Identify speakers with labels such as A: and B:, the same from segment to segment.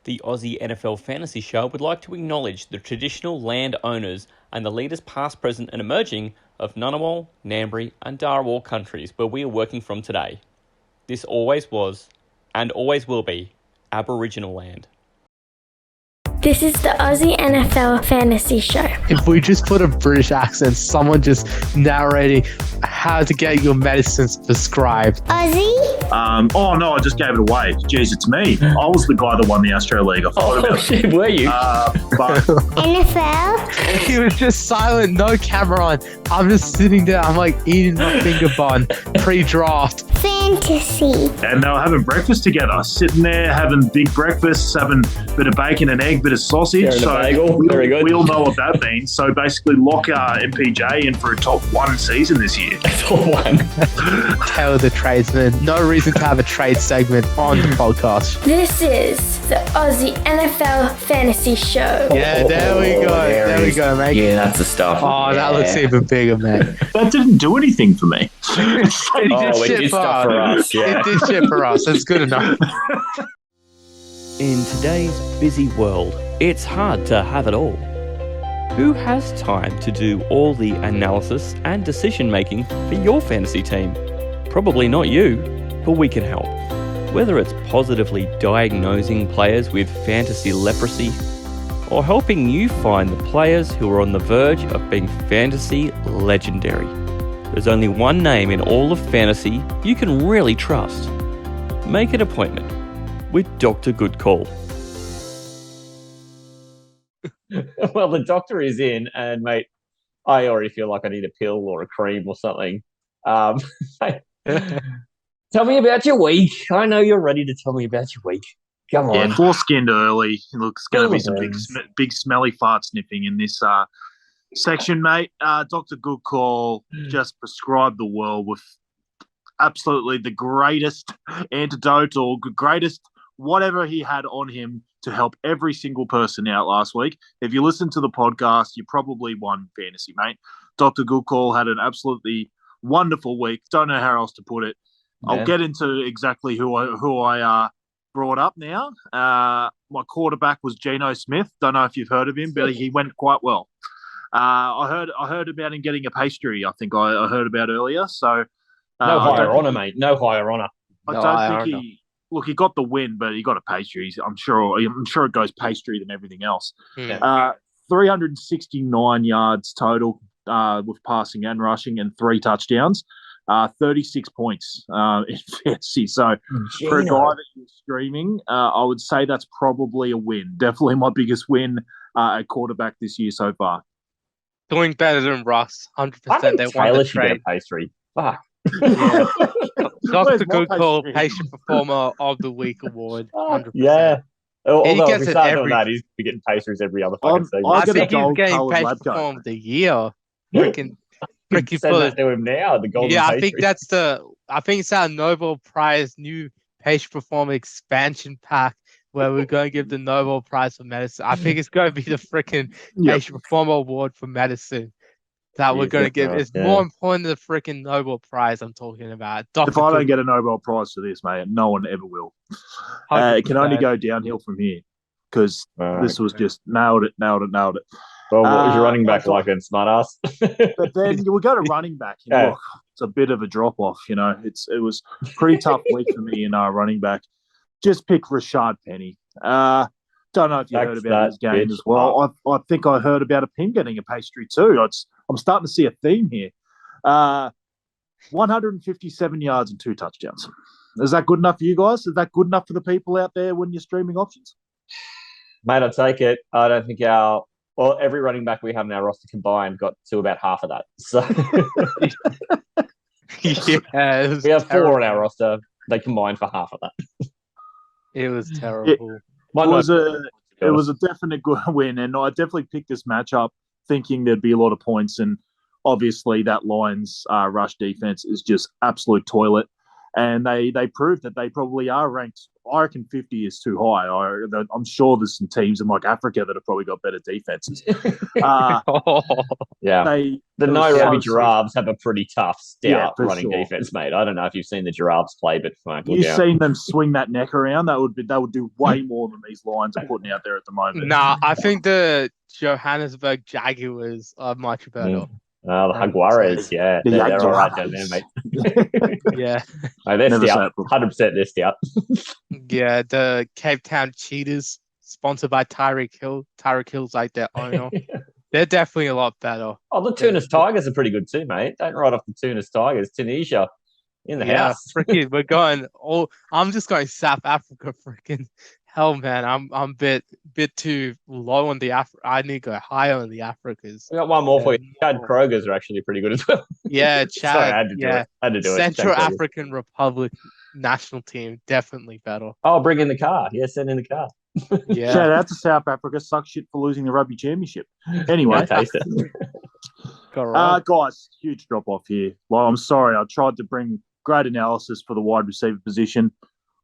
A: The Aussie NFL Fantasy Show would like to acknowledge the traditional land owners and the leaders past, present and emerging of Ngunnawal, Ngambri and Darawal countries where we are working from today. This always was, and always will be, Aboriginal land.
B: This is the Aussie NFL Fantasy Show.
C: If we just put a British accent, someone just narrating how to get your medicines prescribed.
B: Aussie?
D: Oh no, I just gave it away. Jeez, it's me. I was the guy that won the Astro League. I thought about
A: shit, were you?
D: but
B: NFL?
C: He was just silent, no camera on. I'm just sitting there, I'm like eating my finger bun pre-draft.
B: Fantasy.
D: and they were having breakfast together, sitting there having big breakfasts, having a bit of bacon and egg, bit of sausage.
A: Sharing a bagel. Very good.
D: We all know what that means. So basically, lock MPJ in for a top 1 season this year.
A: Top one.
C: Taylor the tradesman. No reason to have a trade segment on the podcast.
B: This is the Aussie NFL Fantasy Show.
C: Yeah, there we go. There we go, mate.
E: Yeah, that's the stuff.
C: Oh, that looks even bigger, man.
D: That didn't do anything for me.
A: Oh, it did stuff for us. Yeah.
C: It did shit for us. It's good enough.
A: In today's busy world, it's hard to have it all. Who has time to do all the analysis and decision making for your fantasy team? Probably not you, but we can help. Whether it's positively diagnosing players with fantasy leprosy, or helping you find the players who are on the verge of being fantasy legendary. There's only one name in all of fantasy you can really trust. Make an appointment with Dr GoodCall.
E: Well, the doctor is in, and mate, I already feel like I need a pill or a cream or something. Tell me about your week. I know you're ready to tell me about your week. Come on.
D: Yeah, foreskinned early. Look, it's going to be some
E: Goodness.
D: big smelly fart sniffing in this section, mate. Dr. Goodcall just prescribed the world with absolutely the greatest antidote or greatest whatever he had on him to help every single person out last week. If you listen to the podcast, you probably won fantasy, mate. Dr. Goodcall had an absolutely wonderful week. Don't know how else to put it.
E: Yeah.
D: I'll get into exactly who I brought up now. My quarterback was Geno Smith. Don't know if you've heard of him, but he went quite well. I heard about him getting a pastry. I think I heard about earlier. So
E: No higher honour, mate. No higher honour.
D: I don't think he got the win, but he got a pastry. I'm sure it goes pastry than everything else.
E: Yeah.
D: 369 yards total with passing and rushing, and 3 touchdowns. 36 points in fantasy. So for a guy that you're streaming, I would say that's probably a win. Definitely my biggest win at quarterback this year so far.
C: Doing better than Russ. 100%.
E: I think
C: They won
E: Taylor
C: the
E: should get a
C: trade.
E: pastry. Fuck.
C: Yeah.
D: Where's
C: Dr.
D: my
C: Goodcall,
D: pastry?
C: Patient Performer of the Week award. 100%.
E: Yeah. Although if
C: gets
E: we
C: it
E: start doing
C: every-
E: that, he's be getting pastries every other
D: I'm-
E: fucking season.
D: I
C: I
D: get a
C: think he's
D: gold
C: getting
D: coloured
C: Patient
D: lab coat.
C: Performer of the Year. Freaking Ricky
E: Send
C: Fuller.
E: that to him now. The golden
C: Yeah,
E: pastry.
C: I think it's our Nobel Prize new Patient Performer expansion pack where we're going to give the Nobel Prize for medicine. I think it's going to be the freaking
D: Yep.
C: Patient Performer Award for medicine that we're
E: Yeah,
C: going to give.
E: right,
C: It's
E: yeah.
C: more important than the freaking Nobel Prize I'm talking about.
D: If I don't get a Nobel Prize for this, mate, no one ever will. It can only go downhill from here because this was just nailed it.
E: Well, what was your running back
D: I
E: like then, smartass?
D: But then you will go to running back. And
E: Yeah.
D: look, it's a bit of a drop off. It was a pretty tough week for me in running back. Just pick Rashad Penny. Don't know if you heard
E: That's
D: about his
E: that
D: game
E: bitch.
D: as well. I think I heard about him getting a pastry too. I'm starting to see a theme here. 157 yards and 2 touchdowns. Is that good enough for you guys? Is that good enough for the people out there when you're streaming options?
E: Mate, I'll take it. I don't think every running back we have in our roster combined got to about half of that. So
C: Yeah, it was
E: we have 4
C: terrible.
E: on our roster. They combined for half of that.
C: It was terrible.
D: It was a definite good win, and I definitely picked this matchup thinking there'd be a lot of points, and obviously that Lions rush defense is just absolute toilet. and they proved that they probably are ranked. I reckon 50 is too high. I'm sure there's some teams in like Africa that have probably got better defenses.
E: Yeah.
D: The
E: Nairobi Giraffes have a pretty tough, stout running
D: sure.
E: defense, mate. I don't know if you've seen the Giraffes play, but
D: you've seen them swing that neck around. They would do way more than these Lions are putting out there at the moment.
C: Nah, I think the Johannesburg Jaguars are much better.
E: The Jaguares, they're all right down there, mate.
C: Yeah.
E: No, they're stout. 100% they're stout.
C: Yeah, the Cape Town Cheetahs, sponsored by Tyreek Hill. Tyreek Hill's like their owner. They're definitely a lot better.
E: Oh, the Tunis Tigers are pretty good too, mate. Don't write off the Tunis Tigers. Tunisia in the house.
C: Freaking, we're going. I'm just going South Africa. Freaking hell, man. I'm bit too low on the I need to go higher on the Africas.
E: We got one more for you. Chad Krogers are actually pretty good as well.
C: Yeah, Chad.
E: Sorry, I had to do it. I had to do
C: Central African Republic national team, definitely better.
E: Oh, bring in the car. Yeah, send in the car.
C: Yeah.
D: Shout out to South Africa. Suck shit for losing the rugby championship. Anyway,
E: taste it.
D: Guys, huge drop off here. Well, I'm sorry. I tried to bring great analysis for the wide receiver position.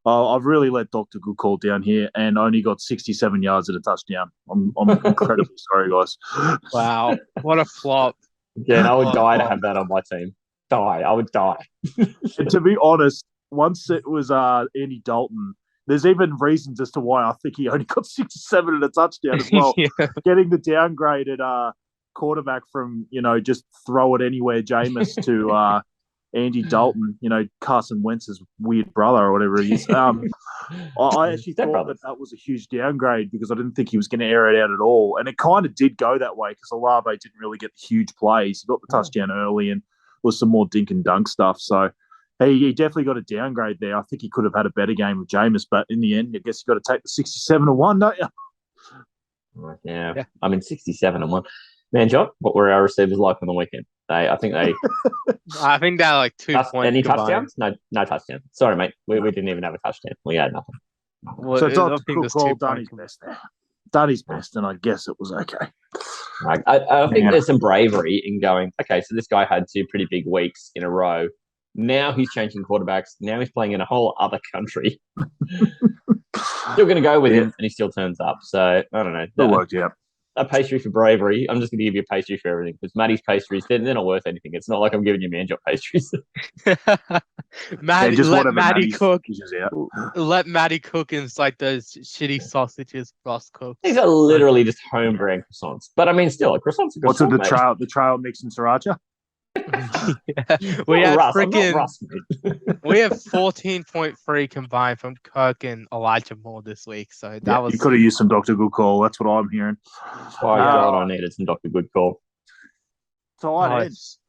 D: I've really let Dr. GoodCall down here and only got 67 yards at a touchdown. I'm incredibly sorry, guys.
C: Wow, what a flop.
E: Yeah, I would die to have that on my team. I would die.
D: And to be honest, once it was Andy Dalton, there's even reasons as to why I think he only got 67 at a touchdown as well. Getting the downgraded quarterback from, just throw it anywhere, Jameis, to Andy Dalton, Carson Wentz's weird brother or whatever he is. I actually thought that was a huge downgrade because I didn't think he was going to air it out at all. And it kind of did go that way because Olave didn't really get the huge plays. He got the touchdown early and was some more dink and dunk stuff. So he definitely got a downgrade there. I think he could have had a better game with Jameis, but in the end, I guess you got to take the 67-1, don't you?
E: Yeah. I mean, 67-1. Man, John, what were our receivers like on the weekend? I think they're
C: like 2 points.
E: Any
C: combined.
E: touchdowns? No touchdown. Sorry, mate. We didn't even have a touchdown. We had nothing.
C: Well,
D: so Dr. GoodCall done his best there. Done his best, and I guess it was okay.
E: I think there's some bravery in going, okay, so this guy had 2 pretty big weeks in a row. Now he's changing quarterbacks. Now he's playing in a whole other country. Still going to go with him, and he still turns up. So, I don't know.
D: It worked out.
E: A pastry for bravery. I'm just going to give you a pastry for everything because Maddie's pastries, they're not worth anything. It's not like I'm giving you man-job pastries.
C: Let Maddie cook. Let Maddie cook in like those shitty sausages Ross cooks.
E: These are literally just home-brand croissants. But I mean, still, a croissant's a croissant.
D: What's with the trail mix and sriracha?
C: We have 14.3 combined from Kirk and Elijah Moore this week. So that was.
D: You could have used some Dr. GoodCall. That's what I'm hearing.
E: Oh, God, I needed some Dr. GoodCall.
D: Tight ends.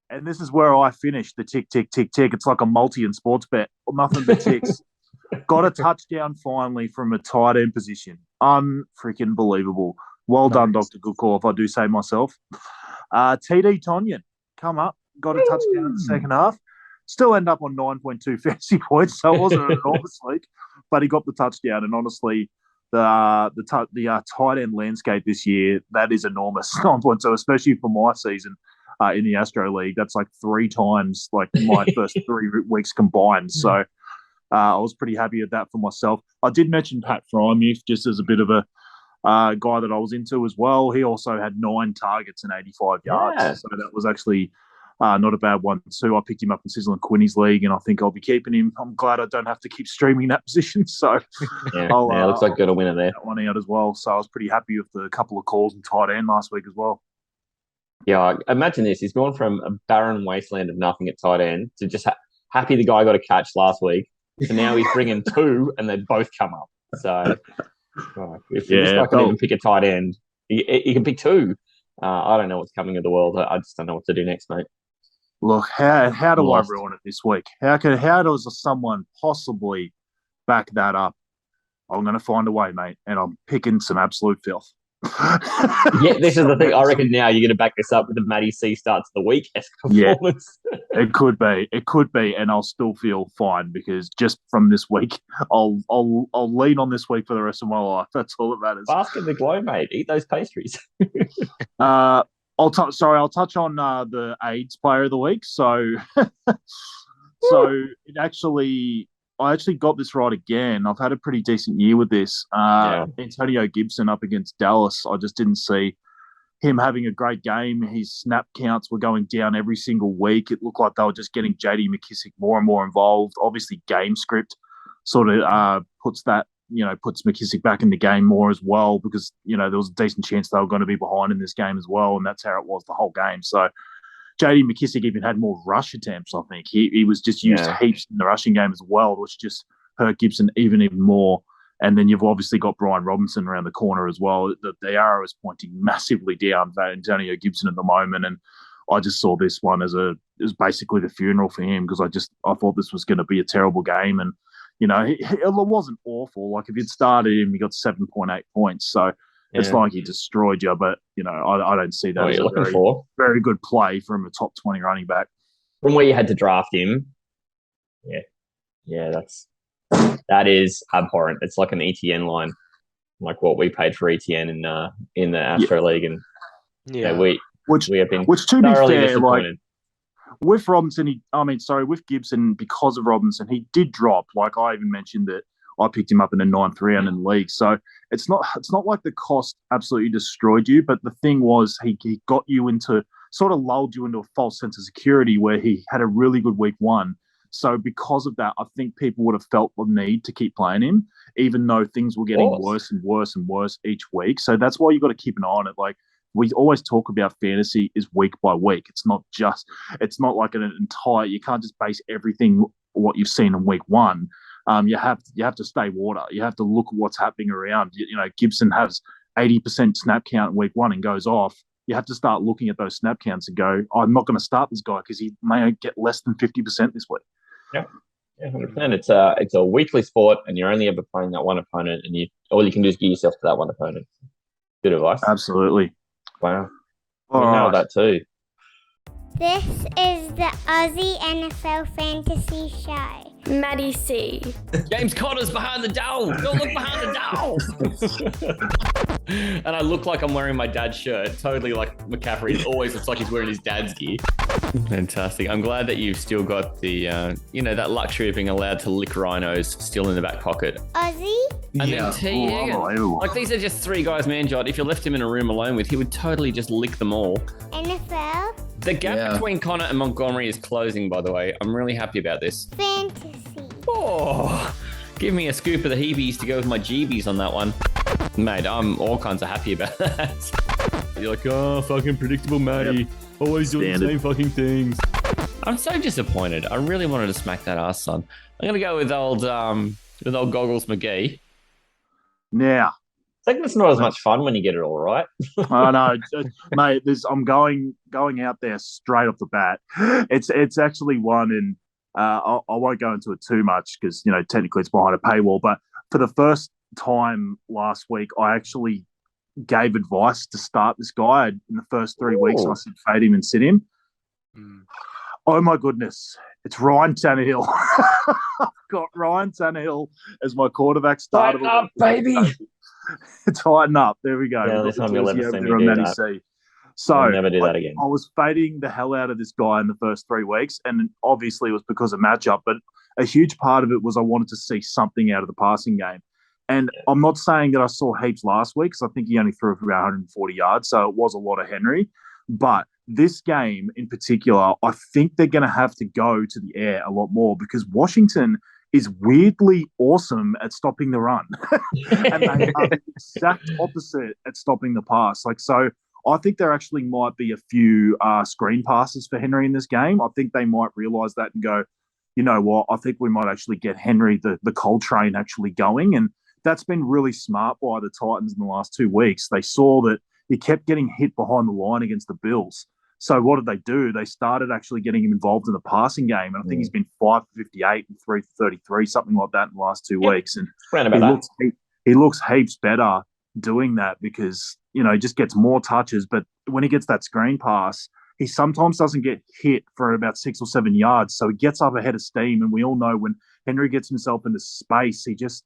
D: And this is where I finished the tick, tick, tick, tick. It's like a multi and sports bet. Nothing but ticks. Got a touchdown finally from a tight end position. Unfreaking believable. Well done, Dr. GoodCall, if I do say myself. TD Tonyan. Come up, got a touchdown in the second half. Still end up on 9.2 fantasy points, so it wasn't an enormous league, but he got the touchdown. And honestly, the tight end landscape this year, that is enormous. 9.2, especially for my season in the Astro League. That's like 3 times like my first 3 weeks combined. So I was pretty happy with that for myself. I did mention Pat Frymuth just as a bit of a guy that I was into as well. He also had 9 targets and 85 yards. Yeah. So that was actually not a bad one too. I picked him up in Sizzle and Quinny's league, and I think I'll be keeping him. I'm glad I don't have to keep streaming that position. So
E: looks like got a winner there.
D: That one out as well. So I was pretty happy with the couple of calls in tight end last week as well.
E: Yeah, imagine this. He's gone from a barren wasteland of nothing at tight end to just happy the guy got a catch last week. So now he's bringing 2, and they both come up. So if this guy can even pick a tight end, he can pick 2. I don't know what's coming in the world. I just don't know what to do next, mate.
D: Look, how do I ruin it this week? How does someone possibly back that up? I'm going to find a way, mate, and I'm picking some absolute filth.
E: Yeah, this is the thing. I reckon now you're going to back this up with the Matty C starts the week performance.
D: Yeah, it could be, and I'll still feel fine because just from this week, I'll lean on this week for the rest of my life. That's all that matters.
E: Bask in the glow, mate. Eat those pastries.
D: I'll touch on the AIDS player of the week. So So I actually got this right again. I've had a pretty decent year with this. Antonio Gibson up against Dallas. I just didn't see him having a great game. His snap counts were going down every single week. It looked like they were just getting JD McKissic more and more involved. Obviously, game script sort of puts McKissic back in the game more as well because, there was a decent chance they were going to be behind in this game as well, and that's how it was the whole game. So JD McKissic even had more rush attempts, I think. He was just used heaps in the rushing game as well, which just hurt Gibson even more. And then you've obviously got Brian Robinson around the corner as well. The arrow is pointing massively down for Antonio Gibson at the moment. And I just saw this one as basically the funeral for him because I thought this was going to be a terrible game. And, it wasn't awful. Like if you'd started him, he got 7.8 points. So it's like he destroyed you. But, I don't see that as a very good play from a top 20 running back.
E: From where you had to draft him. That is abhorrent. It's like an ETN line, like what we paid for ETN in the Astro League, and we have been
D: to be fair,
E: disappointed.
D: With Robinson, with Gibson, because of Robinson, he did drop. Like I even mentioned that I picked him up in a 9th round in the league. So it's not like the cost absolutely destroyed you, but the thing was he got you into sort of lulled you into a false sense of security where he had a really good week one. So because of that, I think people would have felt the need to keep playing him, even though things were getting worse and worse and worse each week. So that's why you got to keep an eye on it. Like we always talk about fantasy is week by week. It's not like an entire, you can't just base everything what you've seen in week one. You have to stay water. You have to look at what's happening around. Gibson has 80% snap count in week one and goes off. You have to start looking at those snap counts and go, I'm not going to start this guy because he may get less than 50% this week.
E: Yeah, 100%. It's a weekly sport, and you're only ever playing that one opponent, and all you can do is get yourself to that one opponent. Good advice.
D: Absolutely.
E: Wow. You nailed that too.
B: This is the Aussie NFL Fantasy Show. Maddie C.
A: James Conner's behind the goal. Don't look behind the goal. And I look like I'm wearing my dad's shirt. Totally like McCaffrey. Always looks like he's wearing his dad's gear. Fantastic. I'm glad that you've still got the, that luxury of being allowed to lick rhinos still in the back pocket.
B: Aussie?
A: And then T. Like these are just 3 guys, man, Jod. If you left him in a room alone with, he would totally just lick them all.
B: NFL?
A: The gap between Connor and Montgomery is closing, by the way. I'm really happy about this.
B: Fantasy.
A: Oh, give me a scoop of the Heebies to go with my GBs on that one. Mate, I'm all kinds of happy about that. You're like, oh, fucking predictable Matty. Yep. Always doing the same fucking things. I'm so disappointed. I really wanted to smack that ass, son. I'm going to go with old Goggles McGee.
D: Now.
E: I think it's not as much fun when you get it all right.
D: I know, mate. I'm going out there straight off the bat. It's actually one, and I won't go into it too much because technically it's behind a paywall. But for the first time last week, I actually gave advice to start this guy in the first 3 weeks. I said fade him and sit him. Oh my goodness, it's Ryan Tannehill. I've got Ryan Tannehill as my quarterback starter.
E: Tighten up, baby.
D: Tighten up. There we go.
E: Yeah, this time you'll ever see me do that.
D: So
E: I'll never do that again.
D: I was fading the hell out of this guy in the first 3 weeks, and obviously it was because of matchup, but a huge part of it was I wanted to see something out of the passing game. And I'm not saying that I saw heaps last week, because I think he only threw for about 140 yards, so it was a lot of Henry. But this game in particular, I think they're going to have to go to the air a lot more because Washington is weirdly awesome at stopping the run. And they are the exact opposite at stopping the pass. So I think there actually might be a few screen passes for Henry in this game. I think they might realise that and go, you know what, I think we might actually get Henry, the coal train, actually going. And that's been really smart by the Titans in the last 2 weeks. They saw that he kept getting hit behind the line against the Bills. So what did they do? They started actually getting him involved in the passing game. And I think he's been 5 for 58 and 3 for 33, something like that in the last 2 weeks. And he looks heaps better doing that because, he just gets more touches. But when he gets that screen pass, he sometimes doesn't get hit for about 6 or 7 yards. So he gets up ahead of steam. And we all know when Henry gets himself into space, he just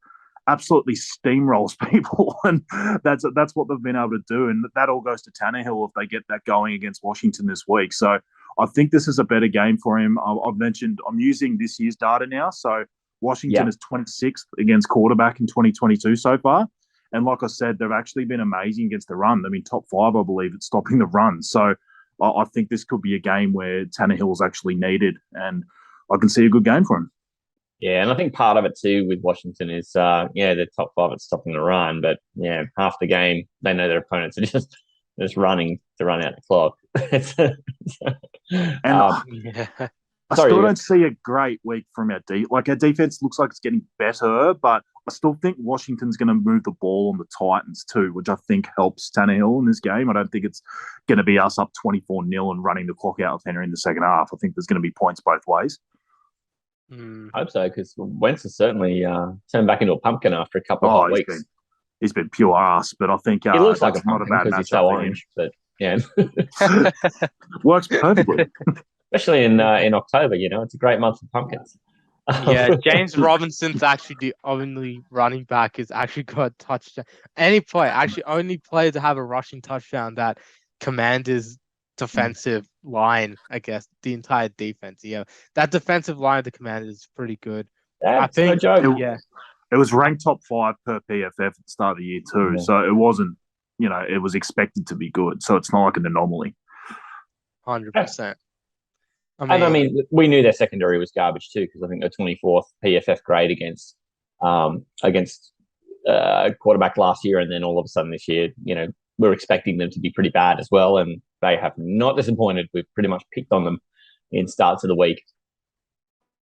D: absolutely steamrolls people. And that's what they've been able to do. And that all goes to Tannehill if they get that going against Washington this week. So I think this is a better game for him. I've mentioned I'm using this year's data now. So Washington is 26th against quarterback in 2022 so far. And like I said, they've actually been amazing against the run. I mean, top 5, I believe, at stopping the run. So I think this could be a game where Tannehill's actually needed, and I can see a good game for him.
E: Yeah, and I think part of it too with Washington is, they're top 5 at stopping the run, but half the game they know their opponents are just running to run out the clock.
D: I still don't see a great week from our our defense looks like it's getting better, but I still think Washington's going to move the ball on the Titans too, which I think helps Tannehill in this game. I don't think it's going to be us up 24-0 and running the clock out of Henry in the second half. I think there's going to be points both ways.
E: I hope so, because Wentz has certainly turned back into a pumpkin after a couple of weeks.
D: He's been pure ass, but I think
E: he looks like a pumpkin because he's so orange. But
D: works perfectly,
E: especially in October. It's a great month for pumpkins.
C: Yeah, James Robinson's actually the only running back who's actually got a touchdown. Any player, actually only player to have a rushing touchdown that Commanders defensive line, I guess, the entire defense. That defensive line of the Commanders is pretty good.
E: I think
D: it was ranked top 5 per PFF at the start of the year too. Yeah. So it wasn't, it was expected to be good. So it's not like an anomaly.
C: 100%.
E: I mean, we knew their secondary was garbage too, because I think they're 24th PFF grade against quarterback last year, and then all of a sudden this year, we're expecting them to be pretty bad as well, and they have not disappointed. We've pretty much picked on them in starts of the week.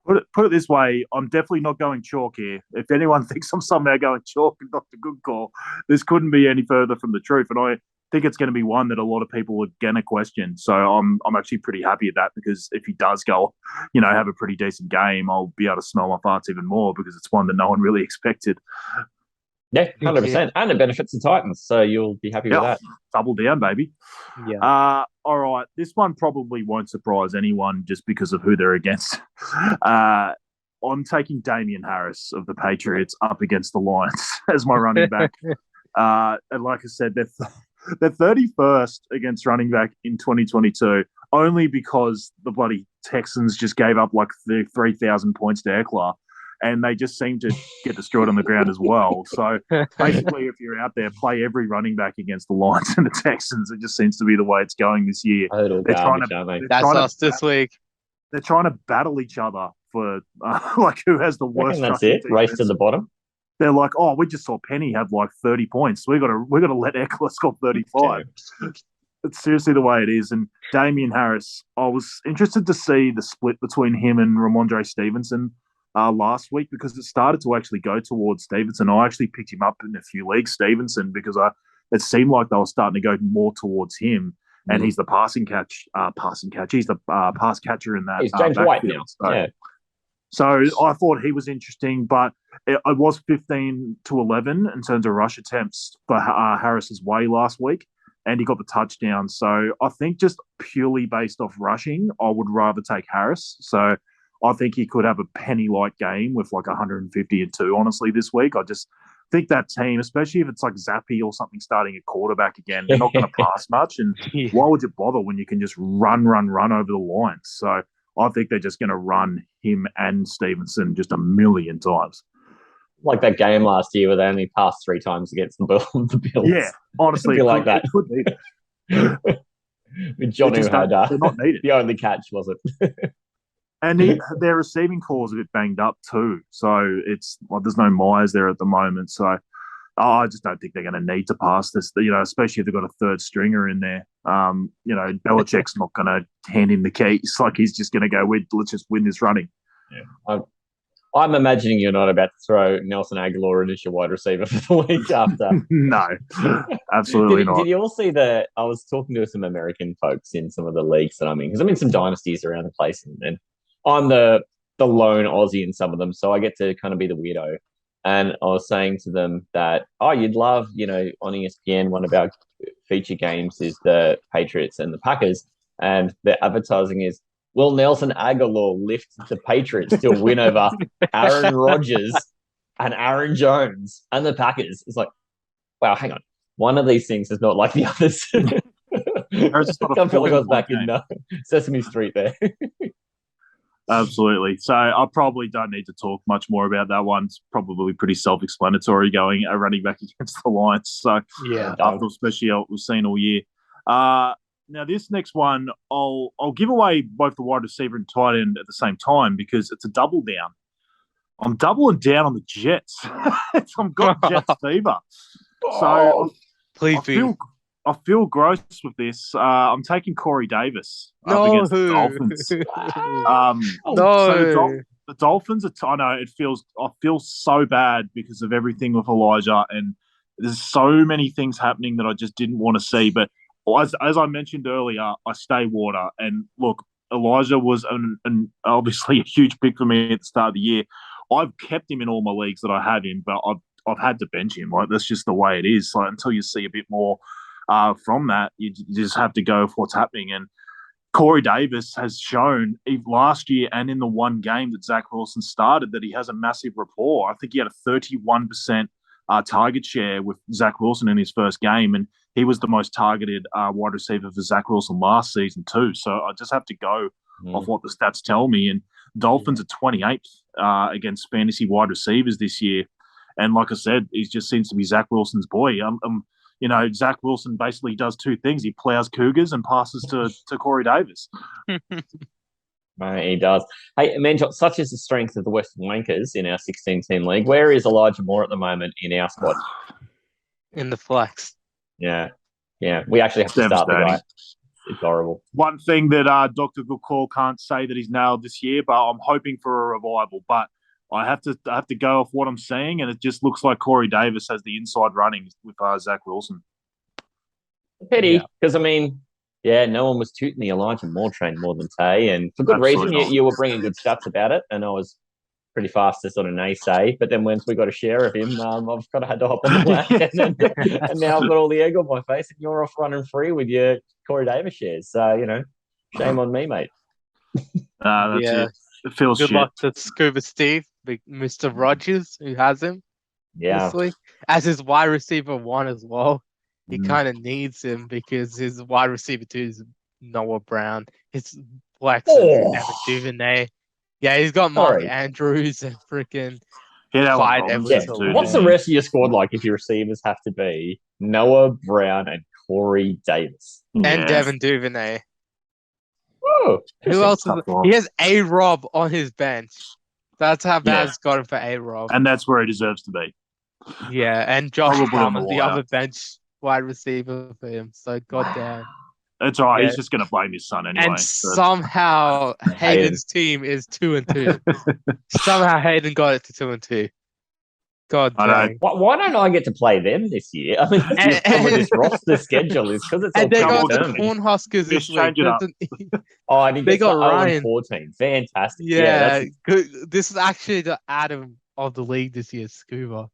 D: Put it this way, I'm definitely not going chalk here. If anyone thinks I'm somehow going chalk in Dr. GoodCall, this couldn't be any further from the truth. And I think it's going to be one that a lot of people are going to question. So I'm actually pretty happy at that, because if he does go, have a pretty decent game, I'll be able to smell my farts even more, because it's one that no one really expected.
E: Yeah, 100%. And it benefits the Titans, so you'll be happy with that.
D: Double down, baby.
C: Yeah.
D: All right. This one probably won't surprise anyone just because of who they're against. I'm taking Damian Harris of the Patriots up against the Lions as my running back. And like I said, they're 31st against running back in 2022, only because the bloody Texans just gave up like 3,000 points to Eckler. And they just seem to get destroyed on the ground as well. So basically, if you're out there, play every running back against the Lions and the Texans. It just seems to be the way it's going this year.
C: That's us this week.
D: They're trying to battle each other for who has the worst.
E: That's it. Race to the bottom.
D: They're like, oh, we just saw Penny have like 30 points. We got to let Eckler score 35. It's seriously the way it is. And Damian Harris, I was interested to see the split between him and Ramondre Stevenson last week, because it started to actually go towards Stevenson. I actually picked him up in a few leagues, Stevenson, because it seemed like they were starting to go more towards him, and he's the passing catch. He's the pass catcher in that.
E: He's James White now.
D: So I thought he was interesting, but it was 15-11 in terms of rush attempts for Harris's way last week, and he got the touchdown. So I think just purely based off rushing, I would rather take Harris. So I think he could have a penny-like game with like 150 and 2, honestly, this week. I just think that team, especially if it's like Zappy or something starting at quarterback again, they're not going to pass much. And why would you bother when you can just run over the lines? So I think they're just going to run him and Stevenson just a million times.
E: Like that game last year where they only passed 3 times against the Bills.
D: Yeah, honestly.
E: Like that.
D: It could be.
E: With Johnny had
D: not needed.
E: The only catch, was it?
D: And their receiving core is a bit banged up too. So it's there's no Myers there at the moment. So I just don't think they're going to need to pass this, especially if they've got a third stringer in there. Belichick's not going to hand him the keys. Like, he's just going to go, let's just win this running.
E: Yeah. I'm imagining you're not about to throw Nelson Aguilar in as your wide receiver for the week after.
D: No, absolutely not.
E: Did you all see I was talking to some American folks in some of the leagues that I'm in, because I'm in some dynasties around the place, and I'm the lone Aussie in some of them, so I get to kind of be the weirdo. And I was saying to them that, you'd love, on ESPN, one of our feature games is the Patriots and the Packers, and the advertising is, will Nelson Aguilar lift the Patriots to a win over Aaron Rodgers and Aaron Jones and the Packers? It's like, wow, hang on. One of these things is not like the others.
D: Or is this not a
E: I feel like I was back
D: game?
E: in Sesame Street there.
D: Absolutely. So I probably don't need to talk much more about that one. It's probably pretty self-explanatory going a running back against the Lions. So
C: Yeah.
D: after especially what we've seen all year. Now this next one, I'll give away both the wide receiver and tight end at the same time because it's a double down. I'm doubling down on the Jets. I've got Jets fever. So
C: Please
D: I feel gross with this. I'm taking Corey Davis up
C: no.
D: against the Dolphins.
C: No.
D: So the Dolphins I know I feel so bad because of everything with Elijah, and there's so many things happening that I just didn't want to see. But as I mentioned earlier, I stay water. And look, Elijah was obviously a huge pick for me at the start of the year. I've kept him in all my leagues that I have him, but I've had to bench him. Like that's just the way it is. Like until you see a bit more from that, you just have to go with what's happening. And Corey Davis has shown last year and in the one game that Zach Wilson started that he has a massive rapport. I think he had a 31% target share with Zach Wilson in his first game, and he was the most targeted wide receiver for Zach Wilson last season too. So I just have to go off what the stats tell me. And Dolphins are 28th against fantasy wide receivers this year. And like I said, he just seems to be Zach Wilson's boy. Zach Wilson basically does two things. He plows Cougars and passes to Corey Davis.
E: Right, he does. Hey, Manjot, such is the strength of the Western Wankers in our 16-team league. Where is Elijah Moore at the moment in our squad?
C: In the flex.
E: Yeah. We actually have to start the guy. It's horrible.
D: One thing that Dr. GoodCall can't say that he's nailed this year, but I'm hoping for a revival. But I have to go off what I'm seeing, and it just looks like Corey Davis has the inside running with Zach Wilson.
E: Pity, because no one was tooting the Elijah Moore train more than Tay, and for good reason. You were bringing good stats about it, and I was pretty fast to sort of naysay. But then once we got a share of him, I've kind of had to hop on the wagon, and now I've got all the egg on my face, and you're off running free with your Corey Davis shares. So shame on me, mate.
D: That's it. It feels
C: good
D: shit.
C: luck to Scuba Steve, Mr. Rogers, who has him.
E: Yeah,
C: as his wide receiver one as well. He kind of needs him because his wide receiver two is Noah Brown. His flex is Evan Duvernay. Yeah, he's got Mark Andrews and freaking Clyde Edwards.
E: What's the rest of your squad like if your receivers have to be Noah Brown and Corey Davis?
C: And Devin Duvernay.
E: Whoa.
C: Who else? He has A-Rob on his bench. That's how bad it's got him for A-Rob.
D: And that's where he deserves to be.
C: Yeah, and Josh Palmer, the other bench wide receiver for him. So goddamn.
D: That's all right. Yeah. He's just going to blame his son anyway.
C: And somehow Hayden's team is 2-2. Somehow Hayden got it to 2-2. God damn.
E: Why don't I get to play them this year? I mean, this roster schedule is because it's all
C: and they got the Cornhuskers this week.
E: I think they got Ryan 14. Fantastic.
C: Yeah, good. This is actually the Adam of the league this year, Scuba.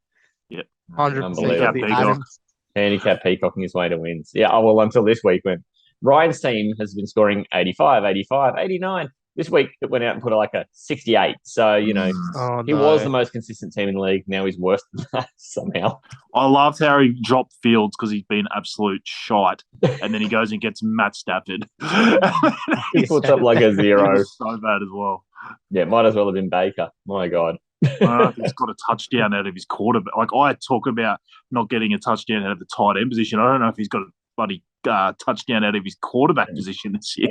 D: Yeah,
C: 100% the Adams.
E: Handicap peacocking his way to wins. Yeah, until this week when Ryan's team has been scoring 85, 85, 89. This week it went out and put like a 68. So, he was the most consistent team in the league. Now he's worse than that somehow.
D: I loved how he dropped Fields because he's been absolute shite. And then he goes and gets Matt Stafford.
E: He puts up like a 0.
D: So bad as well.
E: Yeah, might as well have been Baker. My God.
D: I don't know if he's got a touchdown out of his quarterback. Like I talk about not getting a touchdown out of the tight end position. I don't know if he's got a bloody touchdown out of his quarterback position this year.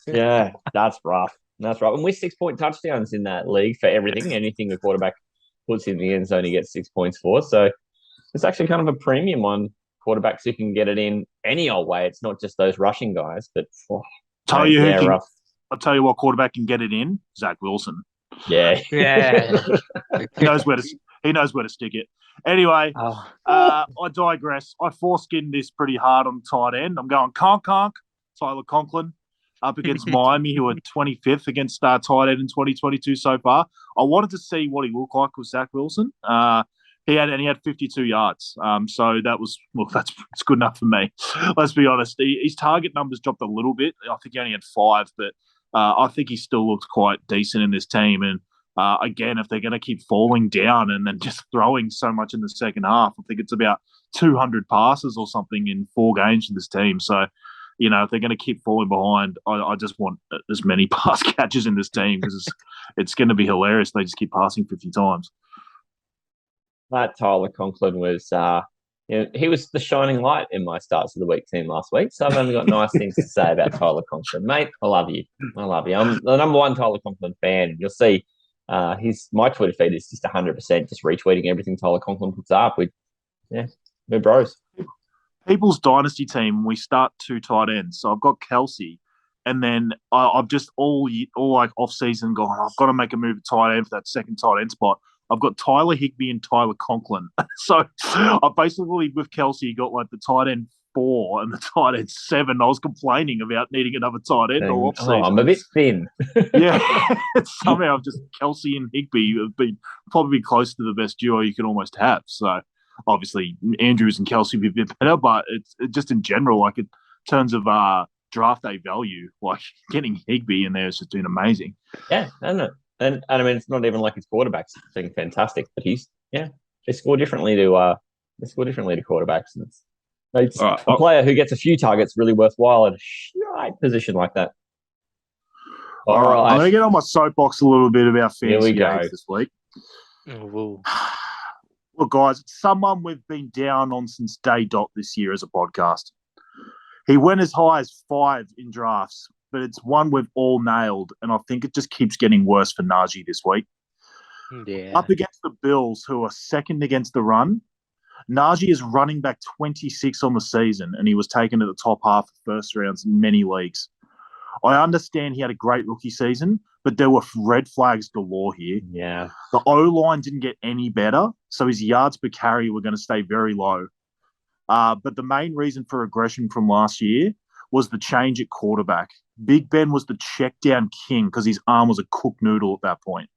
E: Yeah, that's rough. That's right. And with 6-point touchdowns in that league for everything, anything the quarterback puts in the end zone, he gets 6 points for. So it's actually kind of a premium on quarterbacks who can get it in any old way. It's not just those rushing guys, but
D: I'll tell you what quarterback can get it in. Zach Wilson.
E: Yeah.
D: He knows where to stick it. Anyway, I digress. I foreskinned this pretty hard on tight end. I'm going Conk, Tyler Conklin, up against Miami, who are 25th against tight end in 2022 so far. I wanted to see what he looked like with Zach Wilson. He had 52 yards. So that's good enough for me. Let's be honest. His target numbers dropped a little bit. I think he only had 5, but I think he still looks quite decent in this team. And again, if they're going to keep falling down and then just throwing so much in the second half, I think it's about 200 passes or something in 4 games for this team. So if they're going to keep falling behind, I just want as many pass catches in this team because it's going to be hilarious. They just keep passing 50 times.
E: That Tyler Conklin was, he was the shining light in my starts of the week team last week. So I've only got nice things to say about Tyler Conklin, mate. I love you. I'm the number one Tyler Conklin fan. You'll see, my Twitter feed is just 100% just retweeting everything Tyler Conklin puts up. We're bros.
D: People's dynasty team, we start 2 tight ends. So I've got Kelsey, and then I've just all like off season gone, I've got to make a move to tight end for that second tight end spot. I've got Tyler Higbee and Tyler Conklin. So I basically, with Kelsey, got like the tight end 4 and the tight end 7. I was complaining about needing another tight end all off-season.
E: I'm a bit thin.
D: Yeah. Somehow just Kelsey and Higbee have been probably close to the best duo you can almost have. So obviously Andrews and Kelsey would be a bit better, but it's just in general, like in terms of draft day value, like getting Higbee in there has just been amazing.
E: Yeah, I know. And I mean, it's not even like his quarterback's being fantastic, but they score differently to quarterbacks. And it's a player who gets a few targets really worthwhile in a shite position like that.
D: All right. I'm going to get on my soapbox a little bit about fantasy games this week.
C: Oh,
D: look, guys, it's someone we've been down on since day dot this year as a podcast. He went as high as 5 in drafts, but it's one we've all nailed, and I think it just keeps getting worse for Najee this week.
C: yeah.
D: Up against the Bills, who are second against the run, Najee is running back 26 on the season, and he was taken at the top half of first rounds in many leagues. I understand he had a great rookie season, but there were red flags galore here.
E: Yeah.
D: The O-line didn't get any better, so his yards per carry were going to stay very low. But the main reason for regression from last year was the change at quarterback. Big Ben was the check down king because his arm was a cooked noodle at that point.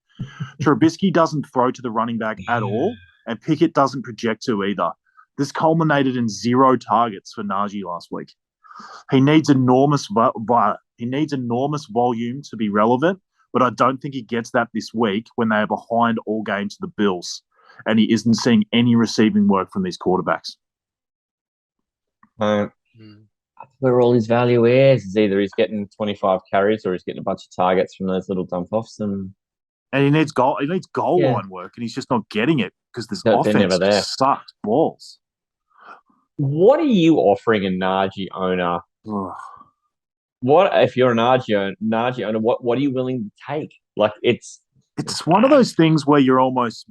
D: Trubisky doesn't throw to the running back at all, and Pickett doesn't project to either. This culminated in 0 targets for Najee last week. He needs enormous volume to be relevant, but I don't think he gets that this week when they are behind all games to the Bills, and he isn't seeing any receiving work from these quarterbacks.
E: Where all his value is either he's getting 25 carries or he's getting a bunch of targets from those little dump offs, and
D: he needs goal line work, and he's just not getting it because this offense just sucks balls.
E: What are you offering a Najee owner? What if you're a Najee owner? What are you willing to take? Like it's
D: one of those things where I almost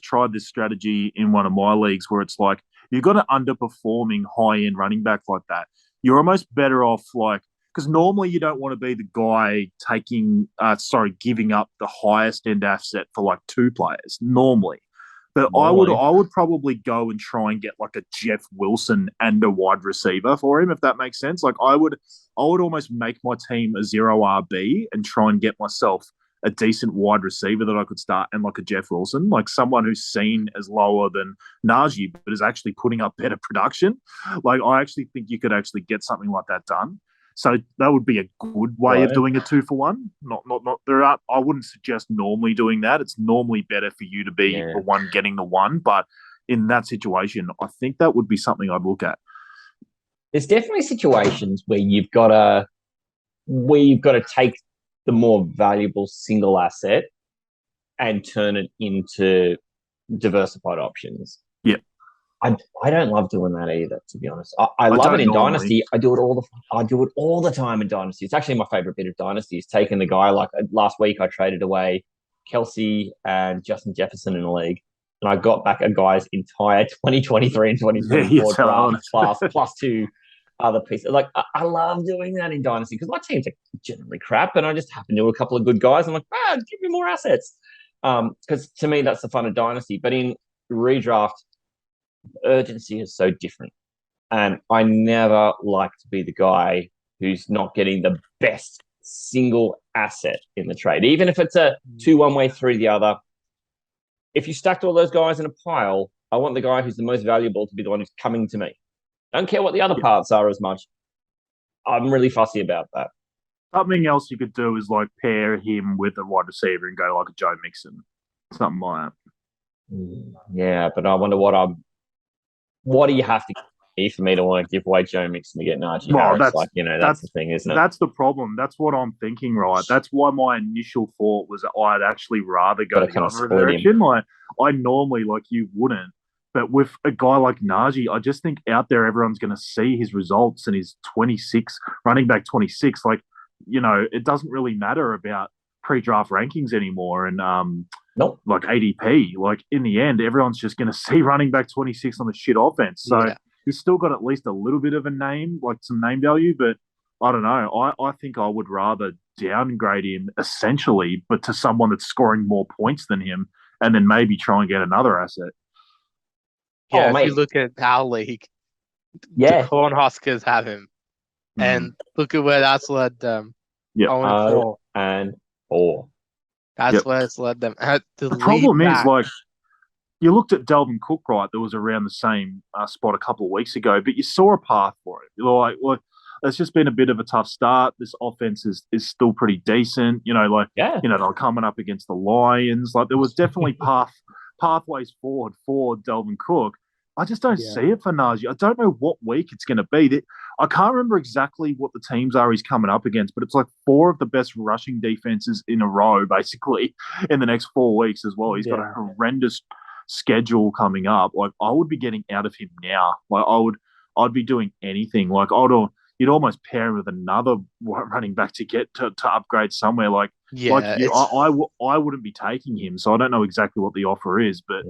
D: tried this strategy in one of my leagues where it's like you've got an underperforming high-end running back like that. You're almost better off because normally you don't want to be the guy giving up the highest end asset for like 2 players normally. But I would probably go and try and get like a Jeff Wilson and a wide receiver for him, if that makes sense. Like I would almost make my team a 0 RB and try and get myself a decent wide receiver that I could start and like a Jeff Wilson, like someone who's seen as lower than Najee, but is actually putting up better production. Like I actually think you could actually get something like that done. So that would be a good way of doing a 2-for-1. I wouldn't suggest normally doing that. It's normally better for you to be the one getting the one, but in that situation, I think that would be something I'd look at.
E: There's definitely situations where you've got to take the more valuable single asset and turn it into diversified options.
D: Yeah.
E: I don't love doing that either, to be honest. I love it in Dynasty. I do it all the time in Dynasty. It's actually my favorite bit of Dynasty is taking the guy like last week I traded away Kelsey and Justin Jefferson in a league. And I got back a guy's entire 2023 and 2024 draft class plus 2 other pieces. Like I love doing that in Dynasty because my teams are generally crap and I just happen to know a couple of good guys. I'm like, give me more assets. Because to me, that's the fun of Dynasty. But in redraft, urgency is so different. And I never like to be the guy who's not getting the best single asset in the trade. Even if it's a 2 one way through the other. If you stacked all those guys in a pile, I want the guy who's the most valuable to be the one who's coming to me. I don't care what the other parts are as much. I'm really fussy about that.
D: Something else you could do is like pair him with a wide receiver and go like a Joe Mixon. Something like that.
E: Yeah, but I wonder what do you have to for me to want to give away Joe Mixon to get Najee
D: Well,
E: Harris. Like, that's the thing, isn't it?
D: That's the problem. That's what I'm thinking, right? That's why my initial thought was I'd actually rather go
E: Gotta
D: the
E: kind of
D: other
E: split him.
D: direction. Like I normally, like you wouldn't, but with a guy like Najee, I just think out there everyone's going to see his results and his 26 running back 26. Like it doesn't really matter about pre-draft rankings anymore and
E: Nope.
D: like ADP. Like in the end, everyone's just going to see running back 26 on the shit offense. So.
C: Yeah.
D: He's still got at least a little bit of a name, like some name value, but I don't know. I think I would rather downgrade him essentially, but to someone that's scoring more points than him, and then maybe try and get another asset.
C: Yeah, if
E: mate.
C: you look at our league,
E: Yeah.
C: the Cornhuskers have him. And look at where that's led them.
D: Yeah.
C: 0-4.
E: And 4.
C: That's where it's led them.
D: The problem is, like, you looked at Dalvin Cook, right? That was around the same spot a couple of weeks ago, but you saw a path for it. Like, it's just been a bit of a tough start. This offense is still pretty decent. They're coming up against the Lions. Like, there was definitely pathways forward for Dalvin Cook. I just don't see it for Najee. I don't know what week it's going to be. I can't remember exactly what the teams are he's coming up against, but it's like 4 of the best rushing defenses in a row, basically, in the next 4 weeks as well. He's got a horrendous schedule coming up. Like, I would be getting out of him now. Like, I'd be doing anything. Like, you'd almost pair him with another running back to get to upgrade somewhere. Like, I wouldn't be taking him. So I don't know exactly what the offer is, but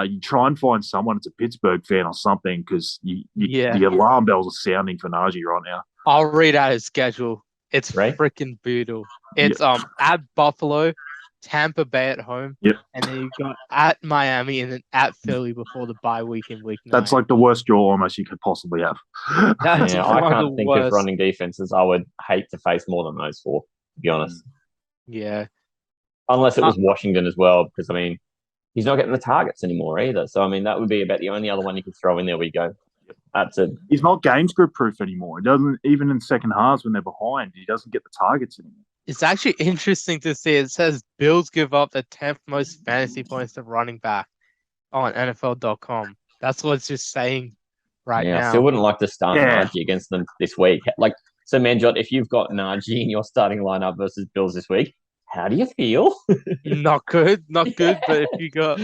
D: you try and find someone that's a Pittsburgh fan or something, because the alarm bells are sounding for Najee right now.
C: I'll read out his schedule. It's
E: Right?
C: freaking brutal. It's at Buffalo, Tampa Bay at home, and then you've got at Miami and then at Philly before the bye week in week 9.
D: That's like the worst draw almost you could possibly have.
C: That's
E: I
C: one
E: can't
C: of the
E: think
C: worst.
E: of running defenses I would hate to face more than those 4, to be honest.
C: Yeah.
E: Unless it was Washington as well, because, I mean, he's not getting the targets anymore either. So, I mean, that would be about the only other one you could throw in there where you go,
D: he's not game script proof anymore. He doesn't, even in second halves when they're behind, he doesn't get the targets anymore.
C: It's actually interesting to see. It says Bills give up the 10th most fantasy points to running back on NFL.com. That's what it's just saying now.
E: I still wouldn't like to start Najee against them this week. Like, so, Manjot, if you've got Najee in your starting lineup versus Bills this week, how do you feel?
C: Not good. But if you got,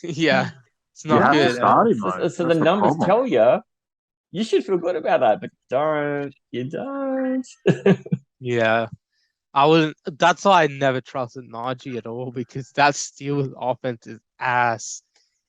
C: it's not good.
D: Start him,
E: so the numbers tell you should feel good about that, but you don't.
C: Yeah. I wouldn't. That's why I never trusted Najee at all, because that Steelers offense is ass.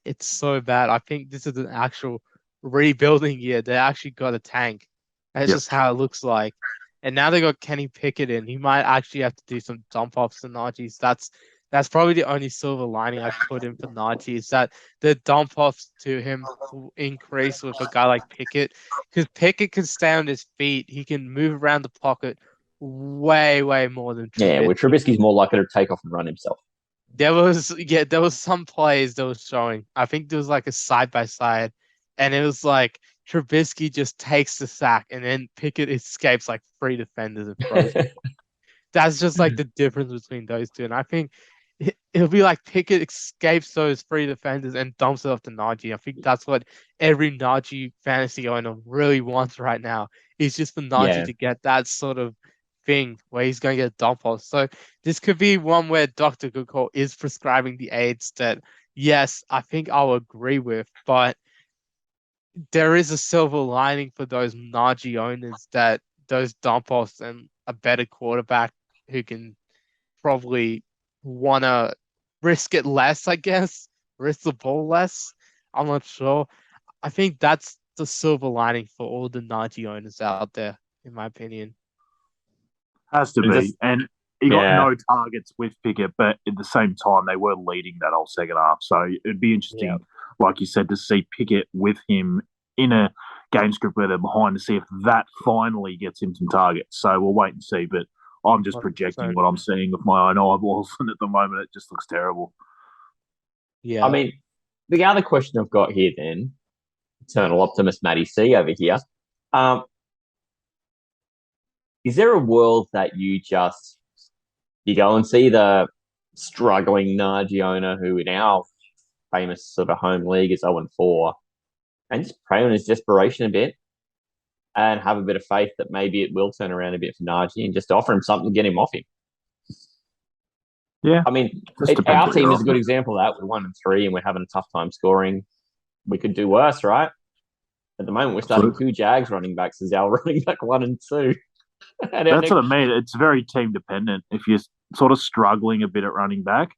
C: It's so bad. I think this is an actual rebuilding year. They actually got a tank. That's just how it looks like. And now they got Kenny Pickett in. He might actually have to do some dump offs to Najee. That's probably the only silver lining I put in for Najee, is that the dump offs to him will increase with a guy like Pickett, because Pickett can stay on his feet. He can move around the pocket way more than Trubisky.
E: Yeah, where Trubisky's more likely to take off and run himself.
C: There was some plays that was showing. I think there was like a side by side, and it was like Trubisky just takes the sack, and then Pickett escapes like 3 defenders and throws. That's just like the difference between those two, and I think it'll be like Pickett escapes those 3 defenders and dumps it off to Najee. I think that's what every Najee fantasy owner really wants right now. Is just for Najee to get that sort of thing where he's going to get a dump off. So this could be one where Dr. GoodCall is prescribing the aids that, yes, I think I'll agree with, but there is a silver lining for those Najee owners, that those dump offs and a better quarterback who can probably want to risk it less, I guess, risk the ball less. I'm not sure. I think that's the silver lining for all the Najee owners out there, in my opinion.
D: Has to be. And he got no targets with Pickett, but at the same time, they were leading that whole second half. So it'd be interesting, like you said, to see Pickett with him in a game script where they're behind, to see if that finally gets him some targets. So we'll wait and see. But I'm just projecting what I'm seeing with my own eyeballs, and at the moment, it just looks terrible.
C: Yeah.
E: I mean, the other question I've got here then, eternal optimist Matty C over here, is there a world that you go and see the struggling Najee owner who in our famous sort of home league is 0-4, and just prey on his desperation a bit and have a bit of faith that maybe it will turn around a bit for Najee and just offer him something to get him off him.
D: Yeah.
E: I mean,
D: Just depends
E: our
D: what
E: team
D: you're
E: is a good example of that. We're 1-3 and we're having a tough time scoring. We could do worse, right? At the moment, we're starting
D: Absolutely.
E: 2 Jags running backs as our running back 1 and 2.
D: That's what I mean. It's very team dependent. If you're sort of struggling a bit at running back,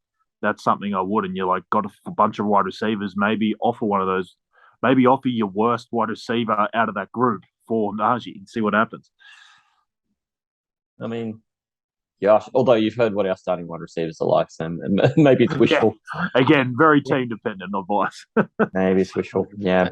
D: that's something I would. And you're like, got a bunch of wide receivers, maybe offer one of those, maybe offer your worst wide receiver out of that group for Najee and see what happens.
E: I mean, gosh, although you've heard what our starting wide receivers are like, Sam, maybe it's wishful.
D: Yeah. Again, very team dependent advice.
E: Maybe it's wishful. Yeah.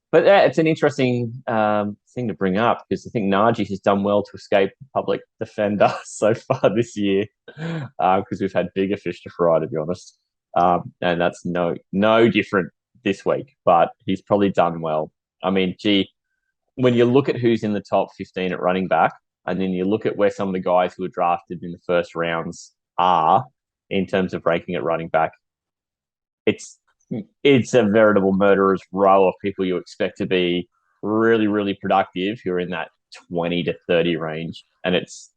E: But yeah, it's an interesting thing to bring up because I think Najee has done well to escape the public defender so far this year because we've had bigger fish to fry, to be honest. And that's no different this week, but he's probably done well. I mean, when you look at who's in the top 15 at running back, and then you look at where some of the guys who were drafted in the first rounds are in terms of ranking at running back, it's a veritable murderer's row of people you expect to be really, really productive who are in that 20 to 30 range. And it's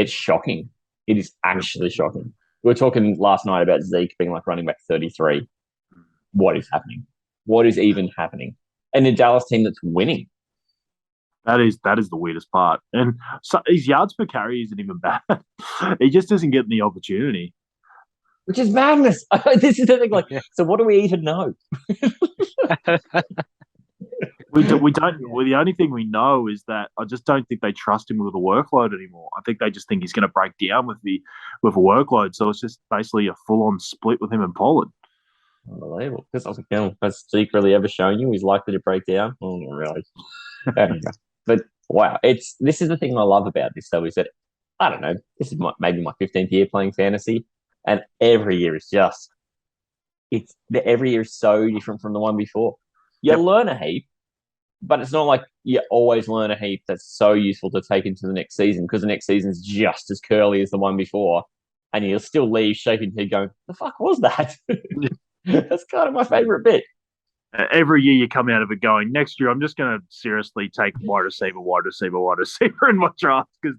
E: shocking. It is actually shocking. We were talking last night about Zeke being like running back 33. What is happening? What is even happening? And a Dallas team that's winning.
D: That is the weirdest part. And so his yards per carry isn't even bad. He just doesn't get the opportunity.
E: Which is madness. This is the thing. Like, so what do we even know?
D: We don't. Well, the only thing we know is that I just don't think they trust him with the workload anymore. I think they just think he's going to break down with a workload. So it's just basically a full-on split with him and Pollard.
E: Unbelievable. Because I was like, has Zeke really ever shown you he's likely to break down? Oh, not really. Anyway. But wow, this is the thing I love about this though, is that I don't know, this is maybe my 15th year playing fantasy, and every year is every year is so different from the one before. You learn a heap, but it's not like you always learn a heap that's so useful to take into the next season because the next season's just as curly as the one before, and you'll still leave shaking your head going, "The fuck was that?" That's kind of my favorite bit.
D: Every year you come out of it going, next year I'm just going to seriously take wide receiver in my draft because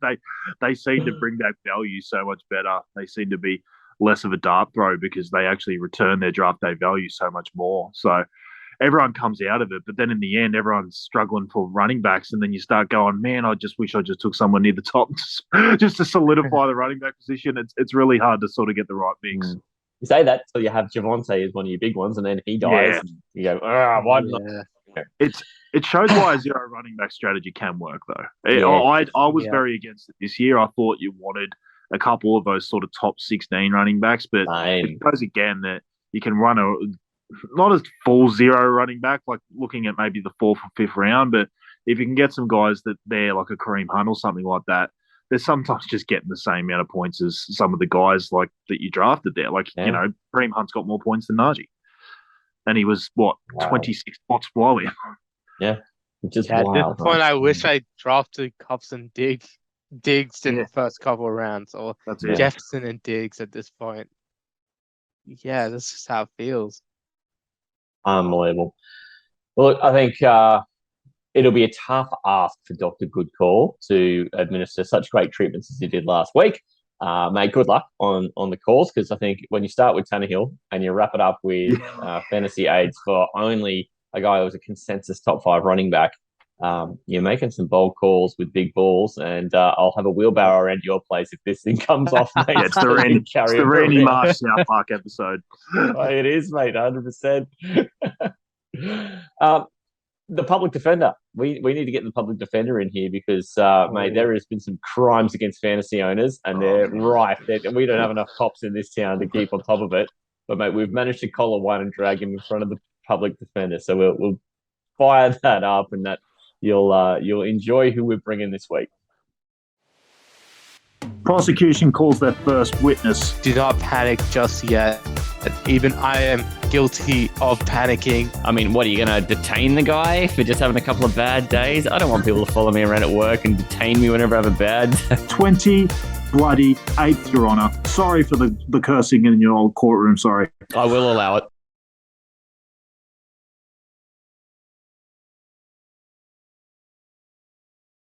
D: they seem to bring that value so much better. They seem to be less of a dart throw because they actually return their draft day value so much more. So everyone comes out of it, but then in the end, everyone's struggling for running backs, and then you start going, man, I just wish I just took someone near the top just to solidify the running back position. It's really hard to sort of get the right mix.
E: You say that till you have Javonte as one of your big ones, and then he dies. And you go, why not?
D: It shows why a zero running back strategy can work, though. I was very against it this year. I thought you wanted a couple of those sort of top 16 running backs, but it shows again that you can run not as full zero running back, like looking at maybe the 4th or 5th round, but if you can get some guys that they're like a Kareem Hunt or something like that, they're sometimes just getting the same amount of points as some of the guys like that you drafted there. Like, Kareem Hunt's got more points than Najee. And he was, 26 spots below him.
E: Yeah. Just
C: at this point, I wish I drafted Cups and Diggs in the first couple of rounds, or Jefferson and Diggs at this point. Yeah, that's just how it feels.
E: Unbelievable. Well, look, I think it'll be a tough ask for Dr. GoodCall to administer such great treatments as he did last week. Mate, good luck on the calls, because I think when you start with Tannehill and you wrap it up with fantasy aids for only a guy who was a consensus top 5 running back, you're making some bold calls with big balls, and I'll have a wheelbarrow around your place if this thing comes off, mate.
D: It's the Randy Marsh South Park episode.
E: It is, mate, 100%. The public defender. We need to get the public defender in here because, mate, there has been some crimes against fantasy owners, and they're rife. We don't have enough cops in this town to keep on top of it. But, mate, we've managed to collar one and drag him in front of the public defender. So we'll fire that up, and that you'll enjoy who we're bringing this week.
D: Prosecution calls their first witness.
C: Do not panic just yet. Even I am guilty of panicking.
A: I mean, what, are you going to detain the guy for just having a couple of bad days? I don't want people to follow me around at work and detain me whenever I have a bad day.
D: 20 bloody 8th, Your Honour. Sorry for the cursing in your old courtroom, sorry.
A: I will allow it.